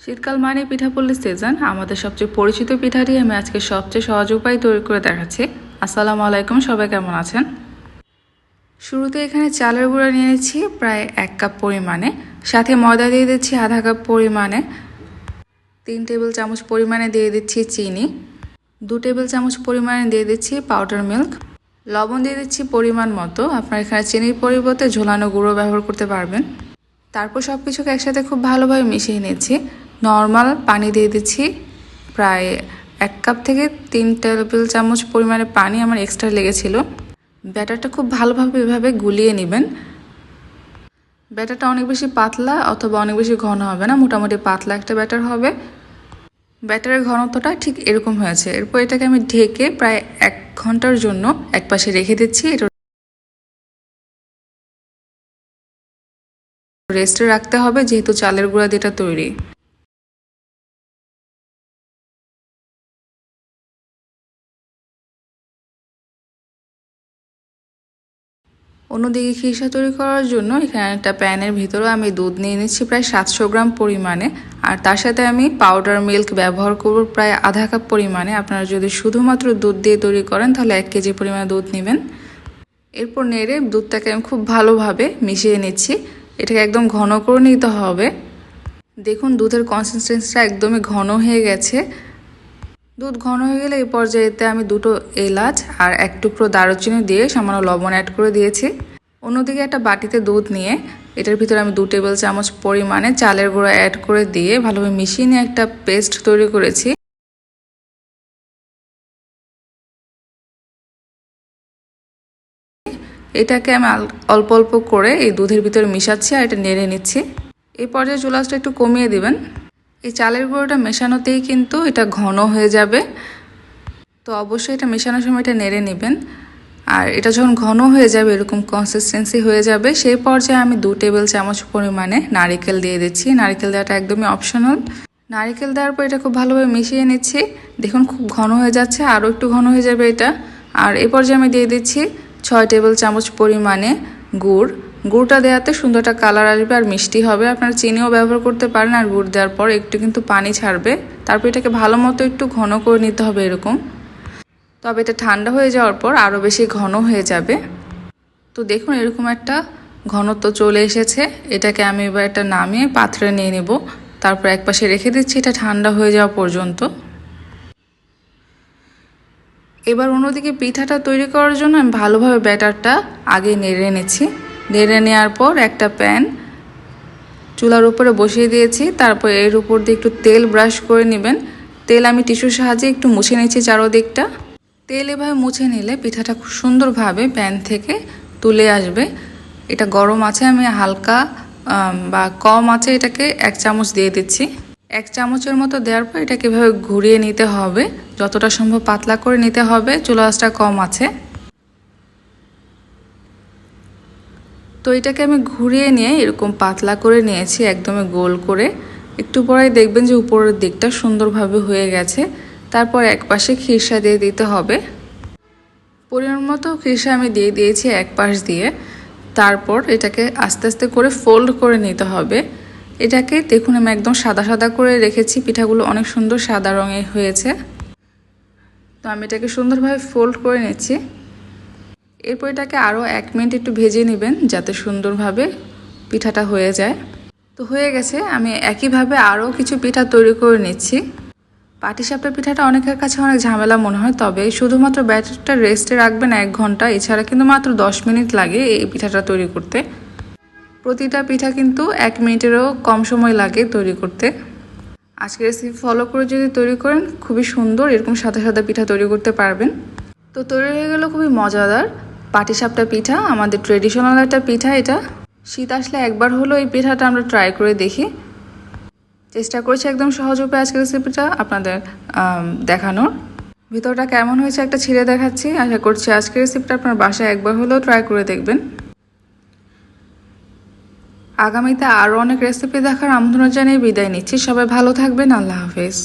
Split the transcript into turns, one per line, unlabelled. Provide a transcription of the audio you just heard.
শীতকাল মানে পিঠাপুলির সিজন। আমাদের সবচেয়ে পরিচিত পিঠাটি আমি আজকে সবচেয়ে সহজ উপায় তৈরি করে দেখাচ্ছি। আসসালামু আলাইকুম, সবাই কেমন আছেন? শুরুতে এখানে চালের গুঁড়া নিয়ে নিচ্ছি প্রায় 1 কাপ পরিমাণে, সাথে ময়দা দিয়ে দিচ্ছি আধা কাপ পরিমাণে, 3 টেবিল চামচ পরিমাণে দিয়ে দিচ্ছি চিনি, 2 টেবিল চামচ পরিমাণে দিয়ে দিচ্ছি পাউডার মিল্ক, লবণ দিয়ে দিচ্ছি পরিমাণ মতো। আপনারা এখানে চিনির পরিবর্তে ঝোলানো গুঁড়ো ব্যবহার করতে পারবেন। তারপর সব কিছুকে একসাথে খুব ভালোভাবে মিশিয়ে নিচ্ছি। নর্মাল পানি দিয়ে দিচ্ছি প্রায় 1 কাপ থেকে 3 টেবিল চামচ পরিমাণে পানি আমার এক্সট্রা লেগেছিল। ব্যাটারটা খুব ভালোভাবে এভাবে গুলিয়ে নেবেন। ব্যাটারটা অনেক বেশি পাতলা অথবা অনেক বেশি ঘন হবে না, মোটামুটি পাতলা একটা ব্যাটার হবে। ব্যাটারের ঘনত্বটা ঠিক এরকম হয়েছে। এরপর এটাকে আমি ঢেকে প্রায় 1 ঘন্টার জন্য একপাশে রেখে দিচ্ছি। রেস্টে রাখতে হবে যেহেতু চালের গুঁড়া দিয়ে এটা তৈরি। অন্যদিকে খিরসা তৈরি করার জন্য এখানে একটা প্যানের ভিতরে আমি দুধ নিয়ে নিচ্ছি প্রায় 700 গ্রাম পরিমাণে, আর তার সাথে আমি পাউডার মিল্ক ব্যবহার করব প্রায় আধা কাপ পরিমাণে। আপনারা যদি শুধুমাত্র দুধ দিয়ে তৈরি করেন তাহলে 1 কেজি পরিমাণে দুধ নেবেন। এরপর নেড়ে দুধটাকে আমি খুব ভালোভাবে মিশিয়ে নিচ্ছি। এটাকে একদম ঘন করে নিতে হবে। দেখুন দুধের কনসিস্টেন্সিটা একদমই ঘন হয়ে গেছে। দুধ ঘন হয়ে গেলে এই পর্যায়েতে আমি 2টো এলাচ আর 1 টুকরো দারুচিনি দিয়ে সামান্য লবণ অ্যাড করে দিয়েছি। অন্যদিকে একটা বাটিতে দুধ নিয়ে এটার ভিতরে আমি 2 টেবিল চামচ পরিমাণে চালের গুঁড়া অ্যাড করে দিয়ে ভালোভাবে মিশিয়ে নিয়ে একটা পেস্ট তৈরি করেছি। এটাকে আমি অল্প অল্প করে এই দুধের ভিতরে মিশাচ্ছি আর এটা নেড়ে নিচ্ছি। এই পর্যায়ে চুলাটা একটু কমিয়ে দিবেন। এই চালের গুঁড়োটা মেশানোতেই কিন্তু এটা ঘন হয়ে যাবে, তো অবশ্যই এটা মেশানোর সময় এটা নেড়ে নেবেন। আর এটা যখন ঘন হয়ে যাবে, এরকম কনসিস্টেন্সি হয়ে যাবে, সেই পর্যায়ে আমি 2 টেবিল চামচ পরিমাণে নারিকেল দিয়ে দিচ্ছি। নারিকেল দেওয়াটা একদমই অপশনাল। নারিকেল দেওয়ার পর এটা খুব ভালোভাবে মিশিয়ে নিচ্ছি। দেখুন খুব ঘন হয়ে যাচ্ছে, আরও একটু ঘন হয়ে যাবে এটা। আর এই পর্যায়ে আমি দিয়ে দিচ্ছি 6 টেবিল চামচ পরিমাণে গুড়। গুড়টা দেওয়াতে সুন্দর একটা কালার আসবে আর মিষ্টি হবে। আপনারা চিনিও ব্যবহার করতে পারেন। আর গুড় দেওয়ার পর একটু কিন্তু পানি ছাড়বে। তারপর এটাকে ভালো মতো একটু ঘন করে নিতে হবে এরকম। তবে এটা ঠান্ডা হয়ে যাওয়ার পর আরও বেশি ঘন হয়ে যাবে। তো দেখুন এরকম একটা ঘনত্ব চলে এসেছে। এটাকে আমি এবার একটা নামিয়ে পাত্রে নিয়ে নেব। তারপর একপাশে রেখে দিচ্ছি এটা ঠান্ডা হয়ে যাওয়া পর্যন্ত। এবার অন্যদিকে পিঠাটা তৈরি করার জন্য আমি ভালোভাবে ব্যাটারটা আগে নেড়ে নিচ্ছি। নেড়ে নেওয়ার পর একটা প্যান চুলার উপরে বসিয়ে দিয়েছি। তারপর এর উপর দিয়ে একটু তেল ব্রাশ করে নেবেন। তেল আমি টিস্যুর সাহায্যে একটু মুছে নিচ্ছি চারদিকটা। তেল এভাবে মুছে নিলে পিঠাটা খুব সুন্দরভাবে প্যান থেকে তুলে আসবে। এটা গরম আছে, আমি হালকা বা কম আছে এটাকে 1 চামচ দিয়ে দিচ্ছি। 1 চামচের মতো দেওয়ার পর এটাকে এভাবে ঘুরিয়ে নিতে হবে, যতটা সম্ভব পাতলা করে নিতে হবে। চুলা আঁচটা কম আছে। তো এটাকে আমি ঘুরিয়ে নিয়ে এরকম পাতলা করে নিয়েছি, একদমই গোল করে। একটু পরেই দেখবেন যে উপরের দিকটা সুন্দরভাবে হয়ে গেছে। তারপর একপাশে খিরসা দিয়ে দিতে হবে। পরিমাণ মতো খিরসা আমি দিয়ে দিয়েছি এক পাশ দিয়ে। তারপর এটাকে আস্তে আস্তে করে ফোল্ড করে নিতে হবে। এটাকে দেখুন আমি একদম সাদা সাদা করে রেখেছি। পিঠাগুলো অনেক সুন্দর সাদা রঙের হয়েছে। তো আমি এটাকে সুন্দরভাবে ফোল্ড করে নিচ্ছি। এরপর এটাকে আরও 1 মিনিট একটু ভেজে নেবেন যাতে সুন্দরভাবে পিঠাটা হয়ে যায়। তো হয়ে গেছে। আমি একইভাবে আরও কিছু পিঠা তৈরি করে নিচ্ছি। পাটিসাপটা পিঠাটা অনেকের কাছে অনেক ঝামেলা মনে হয়, তবে শুধুমাত্র ব্যাটারটা রেস্টে রাখবেন 1 ঘন্টা। এছাড়া কিন্তু মাত্র 10 মিনিট লাগে এই পিঠাটা তৈরি করতে। প্রতিটা পিঠা কিন্তু 1 মিনিটেরও কম সময় লাগে তৈরি করতে। আজকের রেসিপি ফলো করে যদি তৈরি করেন খুবই সুন্দর এরকম সাদা সাদা পিঠা তৈরি করতে পারবেন। তো তৈরি হয়ে গেল খুবই মজাদার পাটিসাপটা পিঠা। আমাদের ট্রেডিশনাল একটা পিঠা এটা। শীত আসলে একবার হলো এই পিঠাটা আমরা ট্রাই করে দেখি। চেষ্টা করেছি একদম সহজ উপায়ে আজকের রেসিপিটা আপনাদের দেখানোর। ভিতরটা কেমন হয়েছে একটা ছিঁড়ে দেখাচ্ছি। আশা করছি আজকের রেসিপিটা আপনার বাসায় একবার হলেও ট্রাই করে দেখবেন। আগামীতে আরও অনেক রেসিপি দেখার আমন্ত্রণ জানিয়ে বিদায় নিচ্ছি। সবাই ভালো থাকবেন। আল্লাহ হাফেজ।